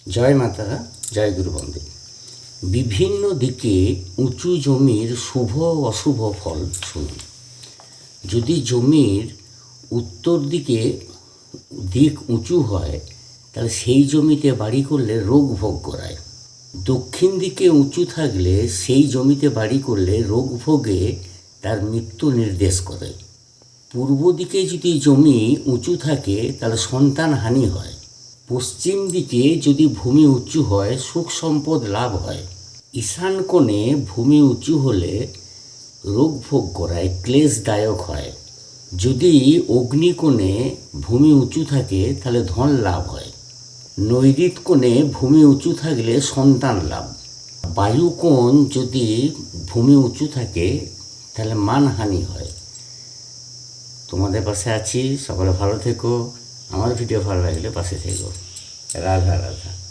জয় মাতারা, জয় গুরু বন্দে। বিভিন্ন দিকে উঁচু জমির শুভ অশুভ ফল শুনুন। যদি জমির উত্তর দিকে দিক উঁচু হয় তাহলে সেই জমিতে বাড়ি করলে রোগ ভোগ করায়। দক্ষিণ দিকে উঁচু থাকলে সেই জমিতে বাড়ি করলে রোগ ভোগে তার মৃত্যু নির্দেশ করে। পূর্ব দিকে যদি জমি উঁচু থাকে তাহলে সন্তান হানি হয়। পশ্চিম দিকে যদি ভূমি উঁচু হয় সুখ সম্পদ লাভ হয়। ঈশান কোণে ভূমি উঁচু হলে রোগ ভোগ করায়, ক্লেশদায়ক হয়। যদি অগ্নিকোণে ভূমি উঁচু থাকে তাহলে ধন লাভ হয়। নৈঋত কোণে ভূমি উঁচু থাকলে সন্তান লাভ। বায়ুকোণ যদি ভূমি উঁচু থাকে তাহলে মানহানি হয়। তোমাদের পাশে আছি, সকলে ভালো থেকো। আমার ভিডিও ভালো লাগলে পাশে থেকো। রাধা রাধা।